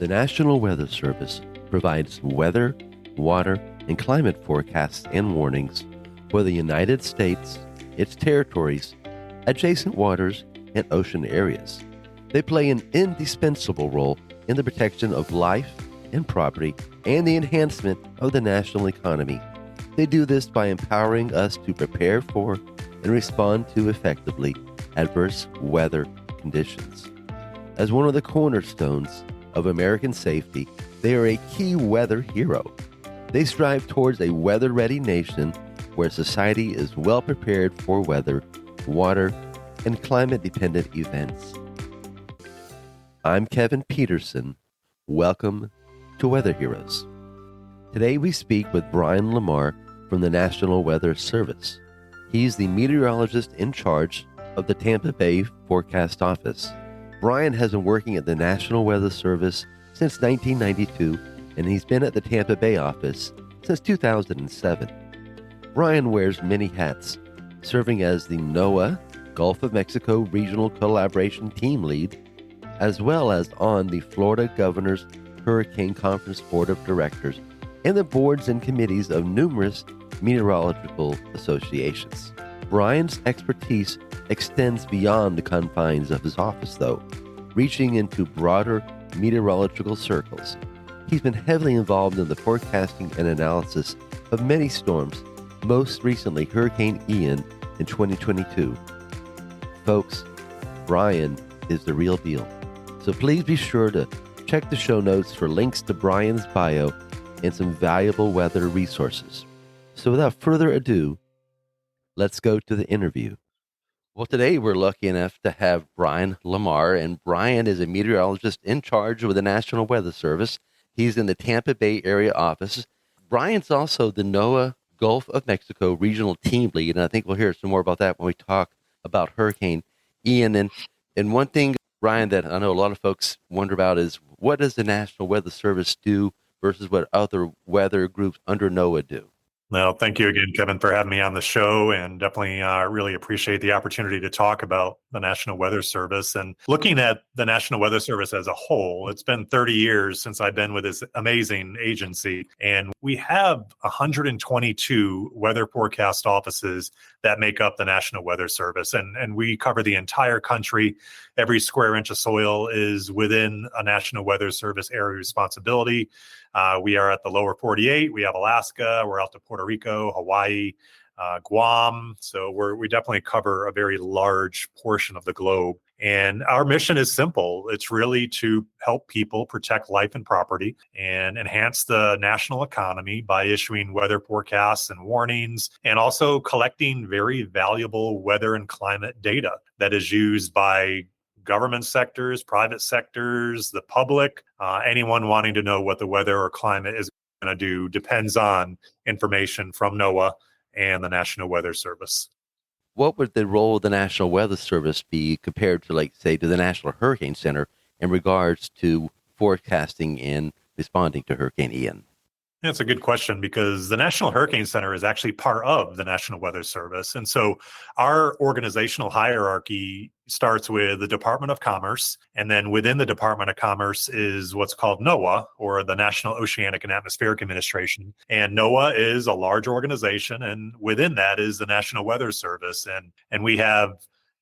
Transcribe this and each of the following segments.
The National Weather Service provides weather, water, and climate forecasts and warnings for the United States, its territories, adjacent waters, and ocean areas. They play an indispensable role in the protection of life and property and the enhancement of the national economy. They do this by empowering us to prepare for and respond to effectively adverse weather conditions. As one of the cornerstones of American safety, they are a key weather hero. They strive towards a weather-ready nation where society is well prepared for weather, water, and climate-dependent events. I'm Kevin Peterson. Welcome to Weather Heroes. Today we speak with Brian LaMarre from the National Weather Service. He's the meteorologist in charge of the Tampa Bay Forecast Office. Brian has been working at the National Weather Service since 1992, and he's been at the Tampa Bay office since 2007. Brian wears many hats, serving as the NOAA Gulf of Mexico Regional Collaboration Team Lead, as well as on the Florida Governor's Hurricane Conference Board of Directors and the boards and committees of numerous meteorological associations. Brian's expertise extends beyond the confines of his office, though, reaching into broader meteorological circles. He's been heavily involved in the forecasting and analysis of many storms, most recently Hurricane Ian in 2022. Folks, Brian is the real deal. So please be sure to check the show notes for links to Brian's bio and some valuable weather resources. So without further ado, let's go to the interview. Well, today we're lucky enough to have Brian LaMarre, and Brian is a meteorologist in charge of the National Weather Service. He's in the Tampa Bay area office. Brian's also the NOAA Gulf of Mexico Regional Team Lead, and I think we'll hear some more about that when we talk about Hurricane Ian. And one thing, Brian, that I know a lot of folks wonder about is, what does the National Weather Service do versus what other weather groups under NOAA do? Well, thank you again, Kevin, for having me on the show, and definitely really appreciate the opportunity to talk about the National Weather Service. And looking at the National Weather Service as a whole, it's been 30 years since I've been with this amazing agency, and we have 122 weather forecast offices that make up the National Weather Service, and we cover the entire country. Every square inch of soil is within a National Weather Service area responsibility. We are at the lower 48. We have Alaska. We're out to Puerto Rico, Hawaii, Guam. So we definitely cover a very large portion of the globe. And our mission is simple. It's really to help people protect life and property and enhance the national economy by issuing weather forecasts and warnings, and also collecting very valuable weather and climate data that is used by government sectors, private sectors, the public, anyone wanting to know what the weather or climate is going to do depends on information from NOAA and the National Weather Service. What would the role of the National Weather Service be compared to, like, say, to the National Hurricane Center in regards to forecasting and responding to Hurricane Ian? That's a good question, because the National Hurricane Center is actually part of the National Weather Service. And so our organizational hierarchy starts with the Department of Commerce, and then within the Department of Commerce is what's called NOAA, or the National Oceanic and Atmospheric Administration. And NOAA is a large organization, and within that is the National Weather Service. And we have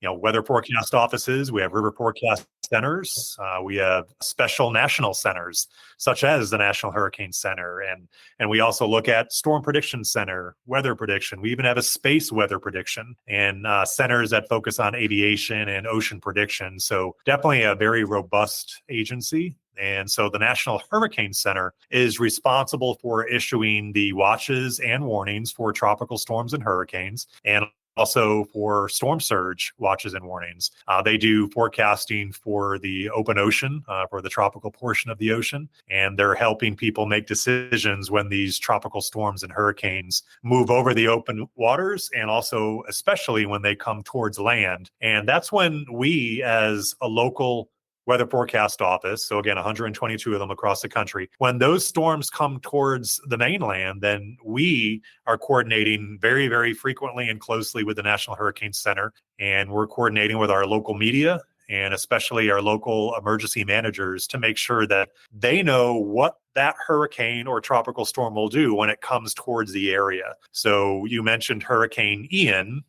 weather forecast offices, we have river forecast centers, we have special national centers, such as the National Hurricane Center, and we also look at Storm Prediction Center, weather prediction. We even have a space weather prediction, and centers that focus on aviation and ocean prediction. So definitely a very robust agency. And so the National Hurricane Center is responsible for issuing the watches and warnings for tropical storms and hurricanes, and also for storm surge watches and warnings. They do forecasting for the open ocean, for the tropical portion of the ocean, and they're helping people make decisions when these tropical storms and hurricanes move over the open waters, and also especially when they come towards land. And that's when we, as a local weather forecast office, so again, 122 of them across the country, when those storms come towards the mainland, then we are coordinating very, very frequently and closely with the National Hurricane Center, and we're coordinating with our local media and especially our local emergency managers to make sure that they know what that hurricane or tropical storm will do when it comes towards the area. So you mentioned Hurricane Ian,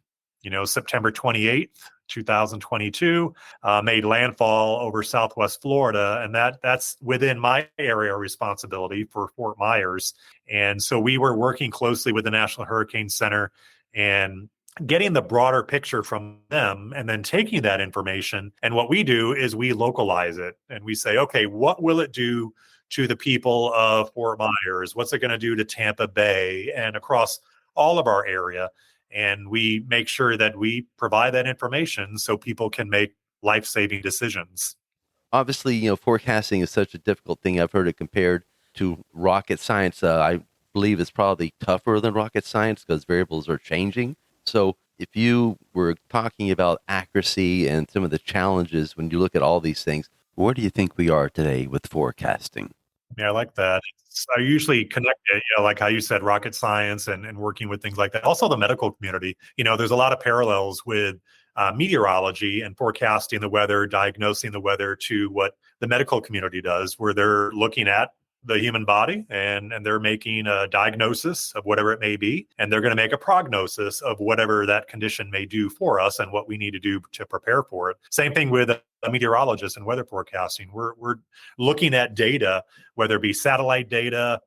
September 28th, 2022, made landfall over Southwest Florida, and that's within my area of responsibility for Fort Myers. And so we were working closely with the National Hurricane Center and getting the broader picture from them, and then taking that information. And what we do is we localize it and we say, okay, what will it do to the people of Fort Myers? What's it going to do to Tampa Bay and across all of our area? And we make sure that we provide that information so people can make life-saving decisions. Obviously, forecasting is such a difficult thing. I've heard it compared to rocket science. I believe it's probably tougher than rocket science because variables are changing. So if you were talking about accuracy and some of the challenges when you look at all these things, where do you think we are today with forecasting? Yeah, I like that. I usually connect it, like how you said, rocket science and working with things like that. Also the medical community, there's a lot of parallels with meteorology and forecasting the weather, diagnosing the weather to what the medical community does, where they're looking at the human body and they're making a diagnosis of whatever it may be, and they're going to make a prognosis of whatever that condition may do for us and what we need to do to prepare for it. Same thing with a meteorologist and weather forecasting. We're looking at data, whether it be satellite data,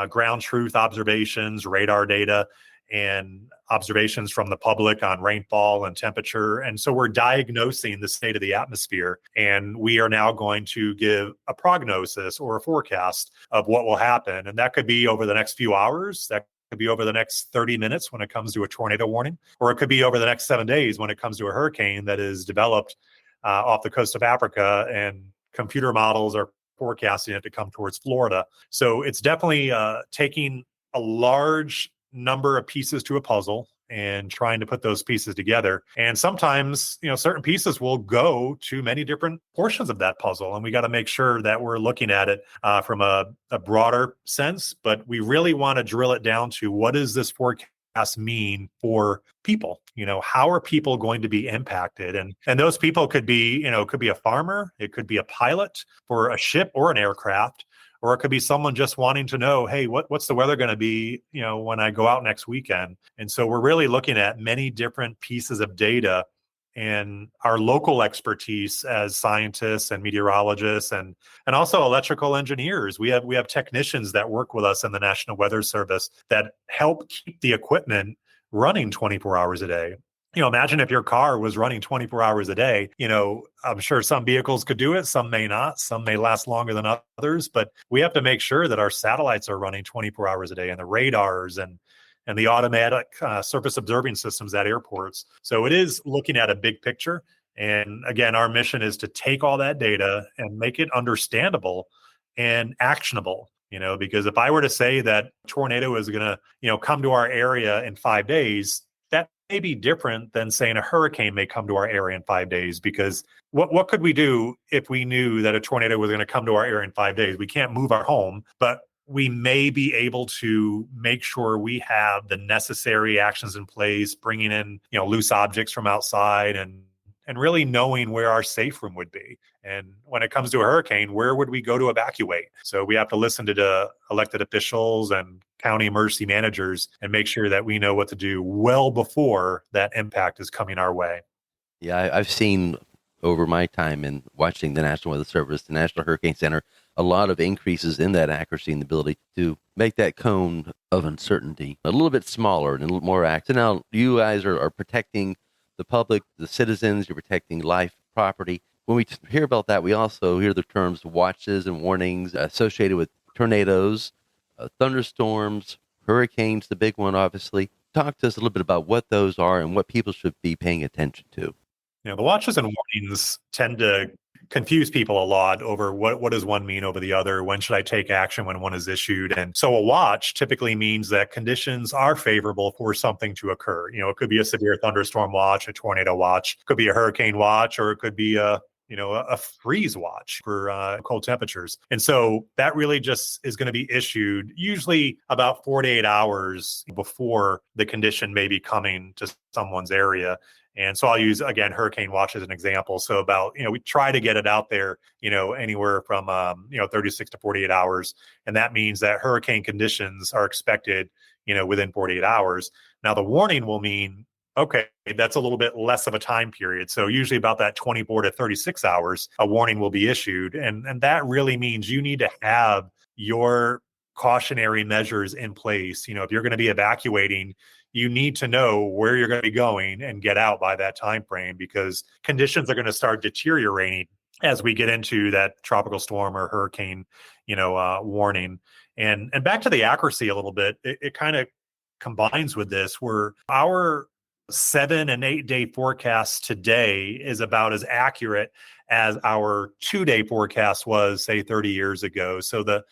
ground truth observations, radar data, and observations from the public on rainfall and temperature. And so we're diagnosing the state of the atmosphere, and we are now going to give a prognosis or a forecast of what will happen. And that could be over the next few hours. That could be over the next 30 minutes when it comes to a tornado warning, or it could be over the next 7 days when it comes to a hurricane that is developed off the coast of Africa, and computer models are forecasting it to come towards Florida. So it's definitely taking a large number of pieces to a puzzle and trying to put those pieces together. And sometimes, certain pieces will go to many different portions of that puzzle. And we got to make sure that we're looking at it from a broader sense, but we really want to drill it down to what does this forecast mean for people? How are people going to be impacted? And those people could be, could be a farmer, it could be a pilot for a ship or an aircraft, or it could be someone just wanting to know, hey, what's the weather going to be, when I go out next weekend? And so we're really looking at many different pieces of data, and our local expertise as scientists and meteorologists and also electrical engineers. We have technicians that work with us in the National Weather Service that help keep the equipment running 24 hours a day. Imagine if your car was running 24 hours a day. I'm sure some vehicles could do it, some may not, some may last longer than others, but we have to make sure that our satellites are running 24 hours a day, and the radars and the automatic surface observing systems at airports. So it is looking at a big picture. And again, our mission is to take all that data and make it understandable and actionable. Because if I were to say that tornado is going to, come to our area in 5 days, that may be different than saying a hurricane may come to our area in 5 days. Because what could we do if we knew that a tornado was going to come to our area in 5 days? We can't move our home, but we may be able to make sure we have the necessary actions in place, bringing in, loose objects from outside and really knowing where our safe room would be. And when it comes to a hurricane, where would we go to evacuate? So we have to listen to the elected officials and county emergency managers and make sure that we know what to do well before that impact is coming our way. Yeah, I've seen over my time in watching the National Weather Service, the National Hurricane Center, a lot of increases in that accuracy and the ability to make that cone of uncertainty a little bit smaller and a little more accurate. So now you guys are protecting the public, the citizens, you're protecting life, property. When we hear about that, we also hear the terms watches and warnings associated with tornadoes, thunderstorms, hurricanes, the big one, obviously. Talk to us a little bit about what those are and what people should be paying attention to. The watches and warnings tend to confuse people a lot over what does one mean over the other? When should I take action when one is issued? And so a watch typically means that conditions are favorable for something to occur. It could be a severe thunderstorm watch, a tornado watch, could be a hurricane watch, or it could be a freeze watch for cold temperatures. And so that really just is going to be issued usually about 48 hours before the condition may be coming to someone's area. And so I'll use, again, hurricane watch as an example. So about, we try to get it out there, anywhere from, 36 to 48 hours. And that means that hurricane conditions are expected, within 48 hours. Now, the warning will mean, okay, that's a little bit less of a time period. So usually about that 24 to 36 hours, a warning will be issued. And that really means you need to have your cautionary measures in place. If you're going to be evacuating, you need to know where you're going to be going and get out by that time frame, because conditions are going to start deteriorating as we get into that tropical storm or hurricane, warning. And back to the accuracy a little bit, it kind of combines with this, where our 7 and 8 day forecast today is about as accurate as our 2-day forecast was, say, 30 years ago. So the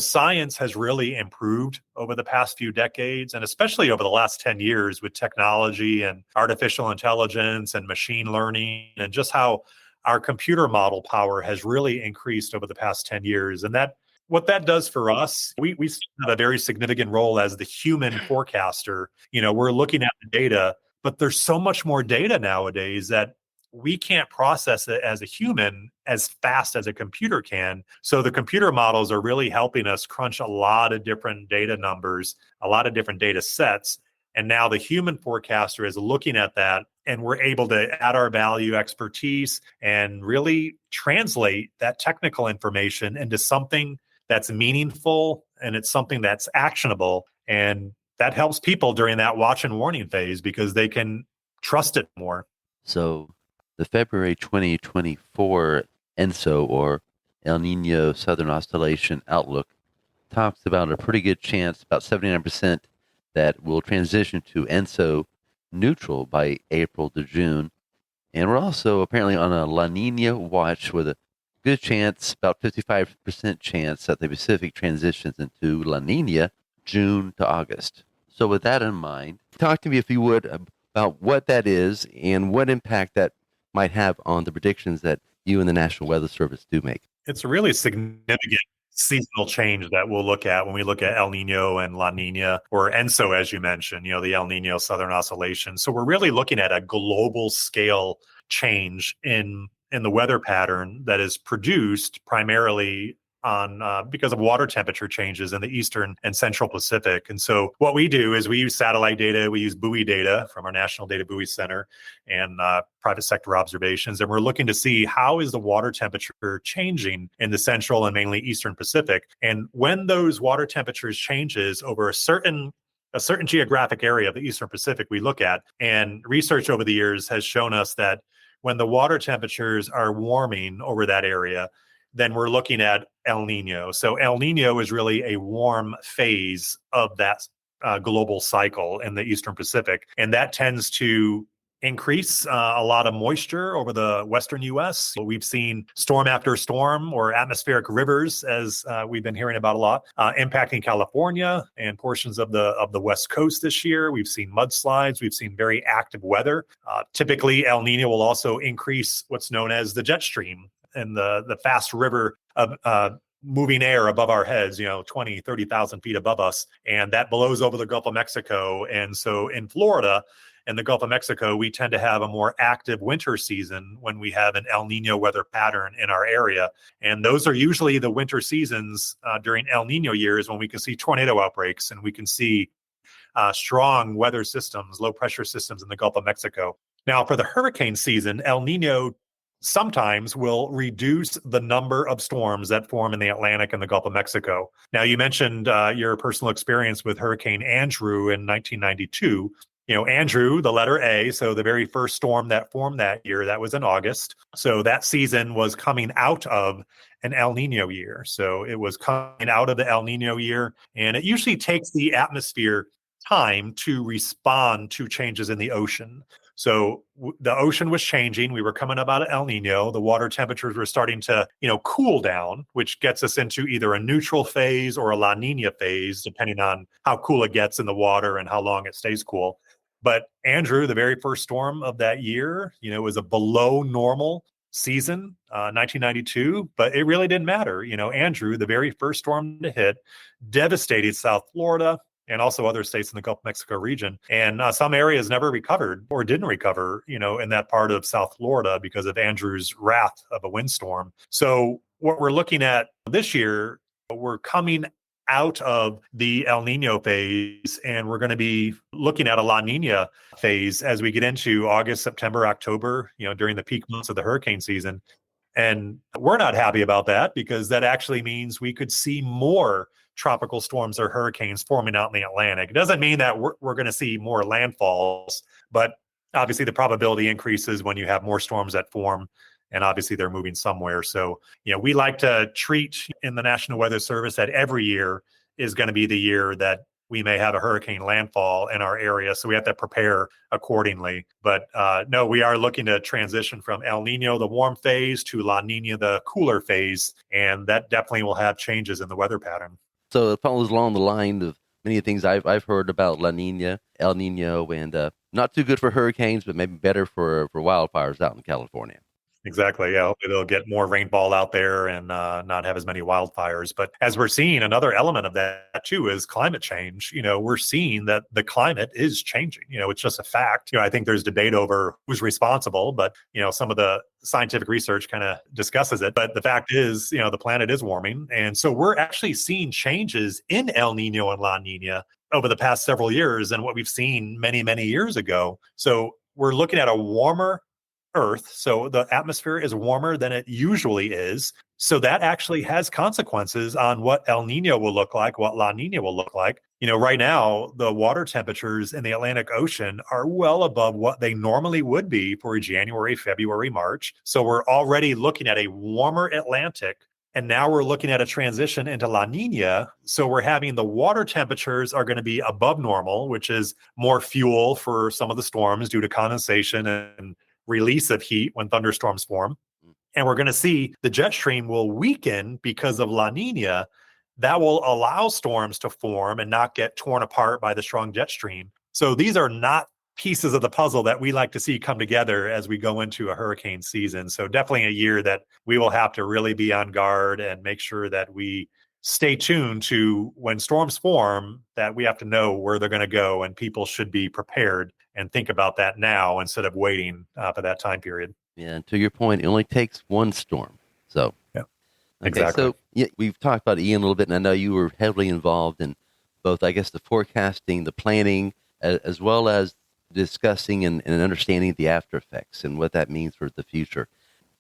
science has really improved over the past few decades, and especially over the last 10 years with technology and artificial intelligence and machine learning, and just how our computer model power has really increased over the past 10 years. And what that does for us, we have a very significant role as the human forecaster. We're looking at the data, but there's so much more data nowadays that we can't process it as a human as fast as a computer can. So the computer models are really helping us crunch a lot of different data numbers, a lot of different data sets. And now the human forecaster is looking at that, and we're able to add our value expertise and really translate that technical information into something that's meaningful, and it's something that's actionable. And that helps people during that watch and warning phase because they can trust it more. So the February 2024 ENSO, or El Nino Southern Oscillation Outlook, talks about a pretty good chance, about 79%, that we'll transition to ENSO neutral by April to June. And we're also apparently on a La Nina watch with a good chance, about 55% chance, that the Pacific transitions into La Nina June to August. So with that in mind, talk to me, if you would, about what that is and what impact that might have on the predictions that you and the National Weather Service do make. It's a really significant seasonal change that we'll look at when we look at El Nino and La Nina, or ENSO, as you mentioned, the El Nino Southern Oscillation. So we're really looking at a global scale change in the weather pattern that is produced primarily on because of water temperature changes in the eastern and central Pacific. And so what we do is we use satellite data, we use buoy data from our National Data Buoy Center, and private sector observations. And we're looking to see how is the water temperature changing in the central and mainly eastern Pacific. And when those water temperatures changes over a certain geographic area of the eastern Pacific we look at, and research over the years has shown us that when the water temperatures are warming over that area, then we're looking at El Nino. So El Nino is really a warm phase of that global cycle in the Eastern Pacific. And that tends to increase a lot of moisture over the Western U.S. We've seen storm after storm, or atmospheric rivers, as we've been hearing about a lot, impacting California and portions of the West Coast this year. We've seen mudslides. We've seen very active weather. Typically, El Nino will also increase what's known as the jet stream, and the fast river of moving air above our heads, 20, 30,000 feet above us. And that blows over the Gulf of Mexico. And so in Florida and the Gulf of Mexico, we tend to have a more active winter season when we have an El Nino weather pattern in our area. And those are usually the winter seasons during El Nino years, when we can see tornado outbreaks and we can see strong weather systems, low pressure systems in the Gulf of Mexico. Now, for the hurricane season, El Nino sometimes will reduce the number of storms that form in the Atlantic and the Gulf of Mexico. Now, you mentioned your personal experience with Hurricane Andrew in 1992. Andrew, the letter A, so the very first storm that formed that year, that was in August. So that season was coming out of an El Nino year. So it was coming out of the El Nino year, and it usually takes the atmosphere time to respond to changes in the ocean. So the ocean was changing. We were coming up out of El Nino. The water temperatures were starting to, cool down, which gets us into either a neutral phase or a La Nina phase, depending on how cool it gets in the water and how long it stays cool. But Andrew, the very first storm of that year, was a below normal season, 1992, but it really didn't matter. Andrew, the very first storm to hit, devastated South Florida. and also other states in the Gulf of Mexico region. And some areas never recovered or didn't recover, in that part of South Florida because of Andrew's wrath of a windstorm. So what we're looking at this year, we're coming out of the El Nino phase, and we're going to be looking at a La Nina phase as we get into August, September, October, during the peak months of the hurricane season. And we're not happy about that because that actually means we could see more tropical storms or hurricanes forming out in the Atlantic. It doesn't mean that we're going to see more landfalls, but obviously the probability increases when you have more storms that form, and obviously they're moving somewhere. So, we like to treat in the National Weather Service that every year is going to be the year that we may have a hurricane landfall in our area. So we have to prepare accordingly. But no, we are looking to transition from El Nino, the warm phase, to La Nina, the cooler phase. And that definitely will have changes in the weather pattern. So it follows along the line of many of the things I've heard about La Nina, El Nino, and not too good for hurricanes, but maybe better for wildfires out in California. Exactly. Yeah. Hopefully they'll get more rainfall out there and not have as many wildfires. But as we're seeing, another element of that too is climate change. We're seeing that the climate is changing. It's just a fact. I think there's debate over who's responsible, but some of the scientific research kind of discusses it. But the fact is, the planet is warming. And so we're actually seeing changes in El Nino and La Nina over the past several years than what we've seen many, many years ago. So we're looking at a warmer Earth. So the atmosphere is warmer than it usually is. So that actually has consequences on what El Nino will look like, what La Nina will look like. Right now, the water temperatures in the Atlantic Ocean are well above what they normally would be for January, February, March. So we're already looking at a warmer Atlantic. And now we're looking at a transition into La Nina. So we're having the water temperatures are going to be above normal, which is more fuel for some of the storms due to condensation and release of heat when thunderstorms form. And we're going to see the jet stream will weaken because of La Nina. That will allow storms to form and not get torn apart by the strong jet stream. So these are not pieces of the puzzle that we like to see come together as we go into a hurricane season. So definitely a year that we will have to really be on guard and make sure that we stay tuned to when storms form, that we have to know where they're going to go, and people should be prepared and think about that now instead of waiting for that time period. Yeah, and to your point, it only takes one storm. So, yeah, okay, exactly. So we've talked about Ian a little bit, and I know you were heavily involved in both, I guess, the forecasting, the planning, as well as discussing and understanding the after effects and what that means for the future.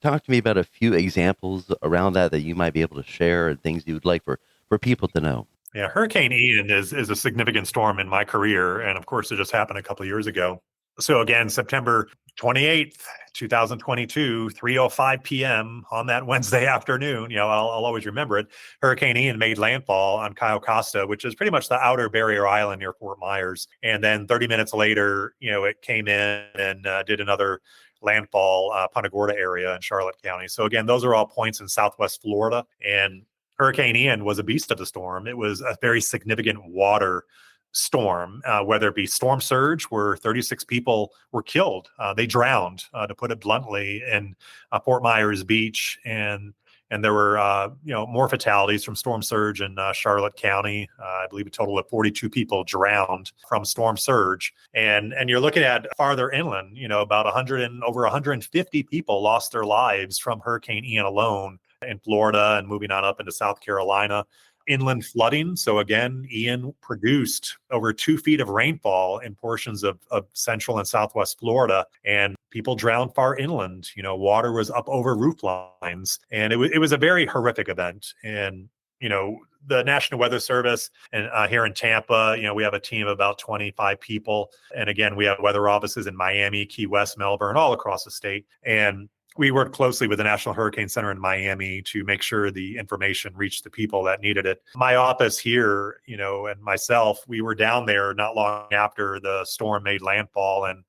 Talk to me about a few examples around that you might be able to share, and things you would like for people to know. Yeah, Hurricane Ian is a significant storm in my career. And of course, it just happened a couple of years ago. So again, September 28th, 2022, 3:05 p.m. on that Wednesday afternoon, I'll always remember it. Hurricane Ian made landfall on Cayo Costa, which is pretty much the outer barrier island near Fort Myers. And then 30 minutes later, it came in and did another landfall, Punta Gorda area in Charlotte County. So again, those are all points in Southwest Florida. And Hurricane Ian was a beast of the storm. It was a very significant water storm, whether it be storm surge, where 36 people were killed. They drowned, to put it bluntly, in Fort Myers Beach. And there were, more fatalities from storm surge in Charlotte County. I believe a total of 42 people drowned from storm surge. And you're looking at farther inland, about 100 and over 150 people lost their lives from Hurricane Ian alone in Florida, and moving on up into South Carolina. Inland flooding. So again, Ian produced over 2 feet of rainfall in portions of central and southwest Florida, and people drowned far inland. Water was up over roof lines, and it was a very horrific event. And the National Weather Service and here in Tampa, we have a team of about 25 people. And again, we have weather offices in Miami, Key West, Melbourne, all across the state. And we worked closely with the National Hurricane Center in Miami to make sure the information reached the people that needed it. My office here, and myself, we were down there not long after the storm made landfall, and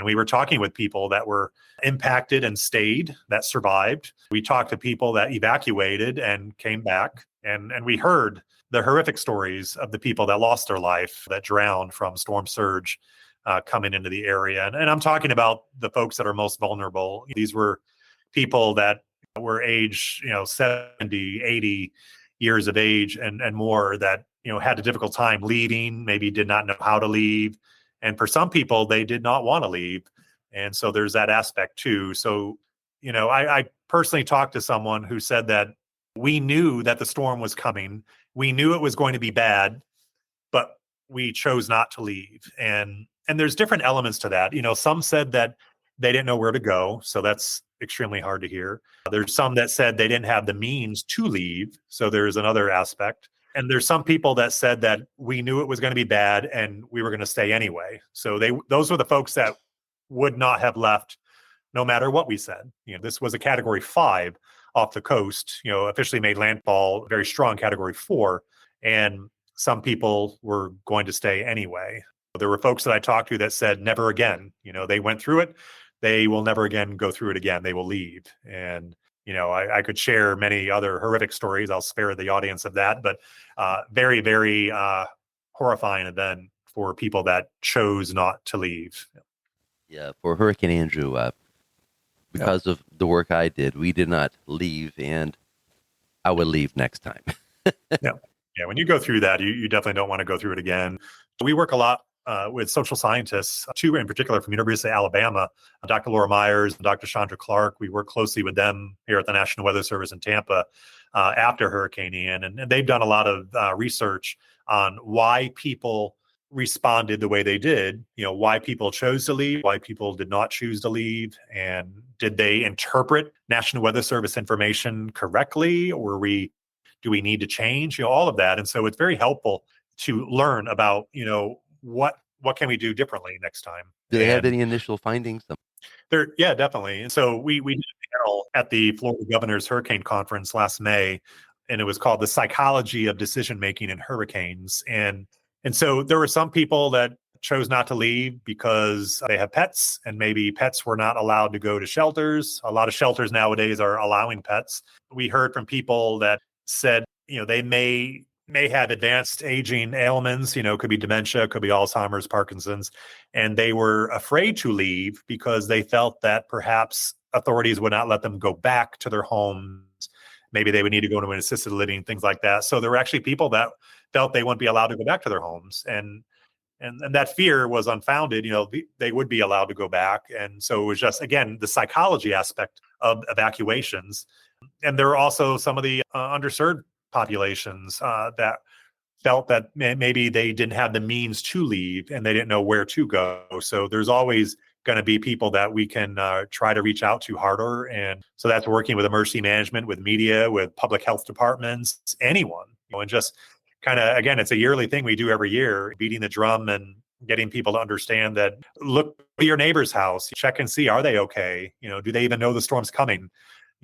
we were talking with people that were impacted and stayed, that survived. We talked to people that evacuated and came back, and we heard the horrific stories of the people that lost their life, that drowned from storm surge coming into the area. And I'm talking about the folks that are most vulnerable. These were people that were age, 70, 80 years of age and more, that had a difficult time leaving, maybe did not know how to leave. And for some people, they did not want to leave. And so there's that aspect too. So, I personally talked to someone who said that we knew that the storm was coming. We knew it was going to be bad, but we chose not to leave. And there's different elements to that. Some said that they didn't know where to go. So that's extremely hard to hear. There's some that said they didn't have the means to leave. So there's another aspect. And there's some people that said that we knew it was going to be bad and we were going to stay anyway. So those were the folks that would not have left no matter what we said. This was a category 5 off the coast, officially made landfall, very strong category 4. And some people were going to stay anyway. There were folks that I talked to that said never again. They went through it. They will never again go through it again. They will leave. And I could share many other horrific stories. I'll spare the audience of that, but very, very horrifying event for people that chose not to leave. Yeah, for Hurricane Andrew, because of the work I did, we did not leave, and I would leave next time. Yeah. When you go through that, you definitely don't want to go through it again. We work a lot with social scientists, two in particular from University of Alabama, Dr. Laura Myers and Dr. Chandra Clark. We work closely with them here at the National Weather Service in Tampa after Hurricane Ian. And they've done a lot of research on why people responded the way they did, why people chose to leave, why people did not choose to leave, and did they interpret National Weather Service information correctly, or do we need to change, all of that. And so it's very helpful to learn about, what can we do differently next time. Do they have any initial findings? Yeah, definitely. And so we did a panel at the Florida Governor's Hurricane Conference last May, and it was called The Psychology of Decision Making in Hurricanes. And so there were some people that chose not to leave because they have pets, and maybe pets were not allowed to go to shelters. A lot of shelters nowadays are allowing pets. We heard from people that said, they may have advanced aging ailments, could be dementia, could be Alzheimer's, Parkinson's, and they were afraid to leave because they felt that perhaps authorities would not let them go back to their homes. Maybe they would need to go to an assisted living, things like that. So there were actually people that felt they wouldn't be allowed to go back to their homes. And that fear was unfounded. They would be allowed to go back. And so it was just, again, the psychology aspect of evacuations. And there were also some of the underserved populations that felt that maybe they didn't have the means to leave and they didn't know where to go. So there's always going to be people that we can try to reach out to harder. And so that's working with emergency management, with media, with public health departments, anyone, and just kind of, again, it's a yearly thing we do every year, beating the drum and getting people to understand that, look at your neighbor's house, check and see, are they okay? Do they even know the storm's coming?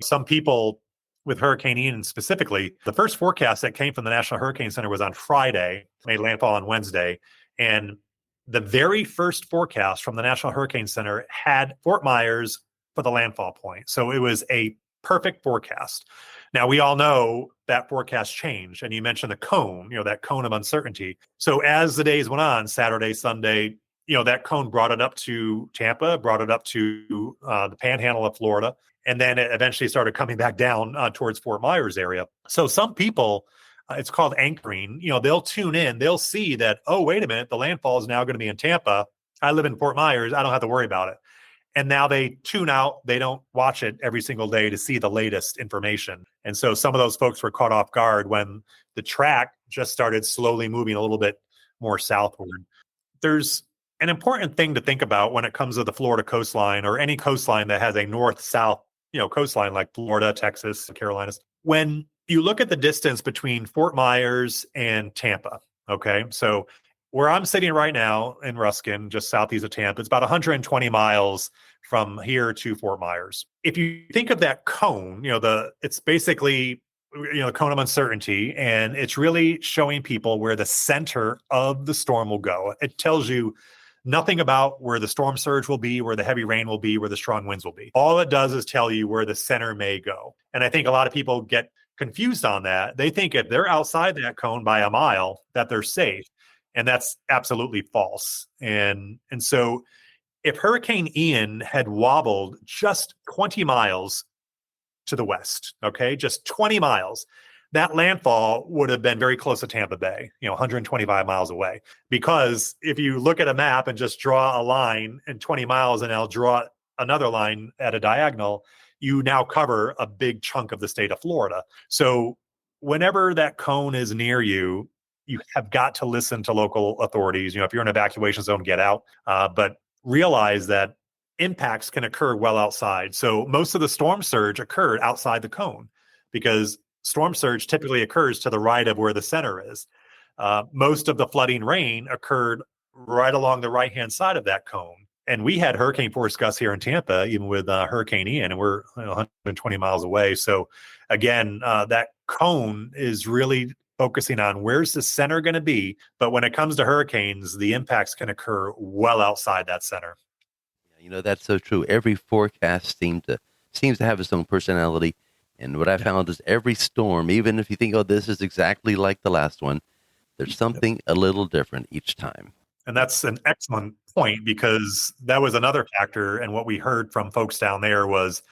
Some people with Hurricane Ian specifically, the first forecast that came from the National Hurricane Center was on Friday, made landfall on Wednesday. And the very first forecast from the National Hurricane Center had Fort Myers for the landfall point. So it was a perfect forecast. Now, we all know that forecast changed. And you mentioned the cone, that cone of uncertainty. So as the days went on, Saturday, Sunday, that cone brought it up to Tampa, brought it up to the panhandle of Florida. And then it eventually started coming back down towards Fort Myers area. So some people, it's called anchoring, they'll tune in, they'll see that, oh, wait a minute, the landfall is now going to be in Tampa. I live in Fort Myers. I don't have to worry about it. And now they tune out. They don't watch it every single day to see the latest information. And so some of those folks were caught off guard when the track just started slowly moving a little bit more southward. There's an important thing to think about when it comes to the Florida coastline, or any coastline that has a north-south, coastline like Florida, Texas, and Carolinas. When you look at the distance between Fort Myers and Tampa, okay? So where I'm sitting right now in Ruskin, just southeast of Tampa, it's about 120 miles from here to Fort Myers. If you think of that cone, it's basically, the cone of uncertainty, and it's really showing people where the center of the storm will go. It tells you nothing about where the storm surge will be, where the heavy rain will be, where the strong winds will be. All it does is tell you where the center may go. And I think a lot of people get confused on that. They think if they're outside that cone by a mile, that they're safe. And that's absolutely false. And so if Hurricane Ian had wobbled just 20 miles to the west, okay, just 20 miles, that landfall would have been very close to Tampa Bay, 125 miles away. Because if you look at a map and just draw a line in 20 miles and now draw another line at a diagonal, you now cover a big chunk of the state of Florida. So whenever that cone is near you, you have got to listen to local authorities. If you're in an evacuation zone, get out. But realize that impacts can occur well outside. So most of the storm surge occurred outside the cone because storm surge typically occurs to the right of where the center is. Most of the flooding rain occurred right along the right-hand side of that cone. And we had hurricane force gusts here in Tampa, even with Hurricane Ian, and we're 120 miles away. So again, that cone is really focusing on where's the center going to be. But when it comes to hurricanes, the impacts can occur well outside that center. That's so true. Every forecast seems to have its own personality. And what I found is every storm, even if you think, oh, this is exactly like the last one, there's something a little different each time. And that's an excellent point, because that was another factor. And what we heard from folks down there was,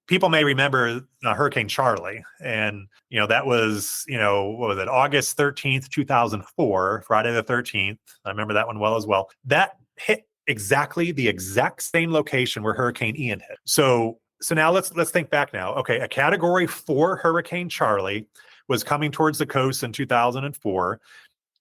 people may remember Hurricane Charlie. And, that was, what was it, August 13th, 2004, Friday the 13th. I remember that one well as well. That hit exactly the exact same location where Hurricane Ian hit. So now let's think back now. Okay, a Category 4 Hurricane Charlie was coming towards the coast in 2004.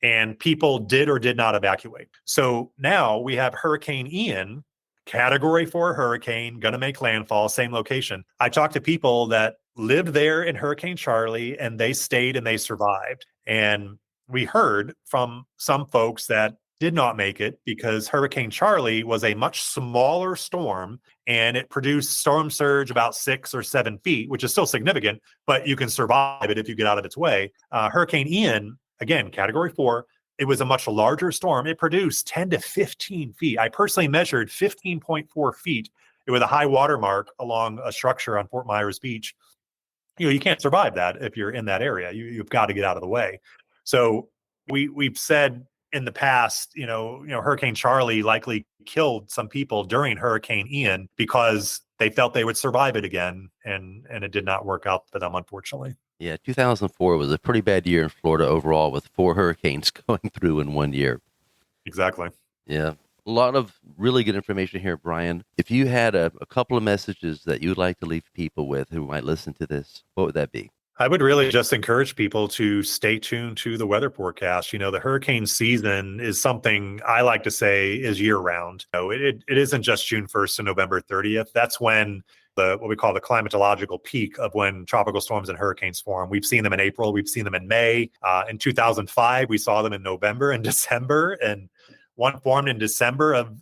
And people did or did not evacuate. So now we have Hurricane Ian, Category 4 hurricane, going to make landfall, same location. I talked to people that lived there in Hurricane Charlie, and they stayed and they survived. And we heard from some folks that did not make it because Hurricane Charlie was a much smaller storm, and it produced storm surge about 6 or 7 feet, which is still significant, but you can survive it if you get out of its way. Hurricane Ian, again, Category 4, it was a much larger storm. It produced 10 to 15 feet. I personally measured 15.4 feet. It was a high water mark along a structure on Fort Myers Beach. You can't survive that if you're in that area. You've got to get out of the way. So we've said in the past, Hurricane Charlie likely killed some people during Hurricane Ian because they felt they would survive it again, and it did not work out for them, unfortunately. Yeah, 2004 was a pretty bad year in Florida overall, with 4 hurricanes going through in one year. Exactly. Yeah, a lot of really good information here, Brian. If you had a couple of messages that you'd like to leave people with who might listen to this, what would that be? I would really just encourage people to stay tuned to the weather forecast. The hurricane season is something I like to say is year round. It isn't just June 1st to November 30th. That's when what we call the climatological peak of when tropical storms and hurricanes form. We've seen them in April. We've seen them in May. In 2005, we saw them in November and December, and one formed in December of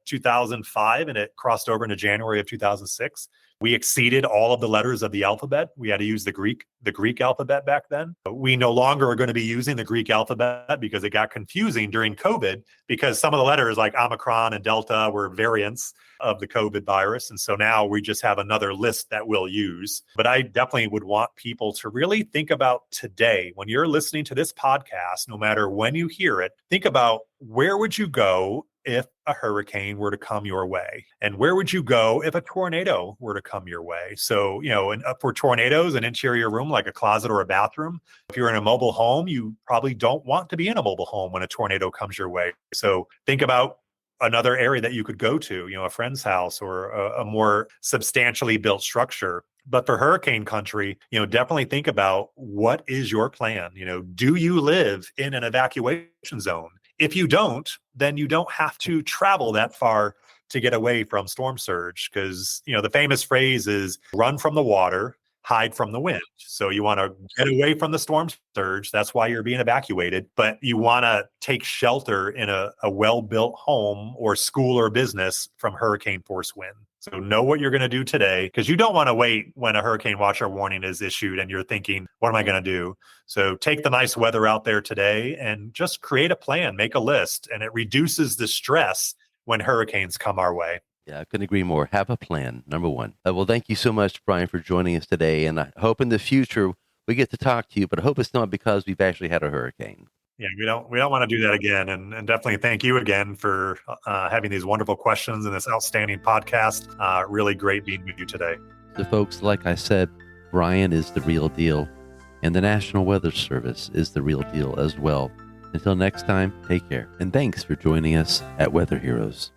2005, and it crossed over into January of 2006. We exceeded all of the letters of the alphabet. We had to use the Greek alphabet back then. We no longer are going to be using the Greek alphabet because it got confusing during COVID, because some of the letters like Omicron and Delta were variants of the COVID virus. And so now we just have another list that we'll use. But I definitely would want people to really think about today, when you're listening to this podcast, no matter when you hear it, think about where would you go if a hurricane were to come your way? And where would you go if a tornado were to come your way? So, and for tornadoes, an interior room like a closet or a bathroom. If you're in a mobile home, you probably don't want to be in a mobile home when a tornado comes your way. So think about another area that you could go to, a friend's house or a more substantially built structure. But for hurricane country, definitely think about, what is your plan? Do you live in an evacuation zone? If you don't, then you don't have to travel that far to get away from storm surge, because, the famous phrase is run from the water, hide from the wind. So you want to get away from the storm surge. That's why you're being evacuated. But you want to take shelter in a well-built home or school or business from hurricane force wind. So know what you're going to do today, because you don't want to wait when a hurricane watch or warning is issued and you're thinking, what am I going to do? So take the nice weather out there today and just create a plan, make a list, and it reduces the stress when hurricanes come our way. Yeah, I couldn't agree more. Have a plan, number one. Well, thank you so much, Brian, for joining us today. And I hope in the future we get to talk to you, but I hope it's not because we've actually had a hurricane. Yeah, we don't want to do that again. And definitely thank you again for having these wonderful questions and this outstanding podcast. Really great being with you today. So folks, like I said, Brian is the real deal. And the National Weather Service is the real deal as well. Until next time, take care. And thanks for joining us at Weather Heroes.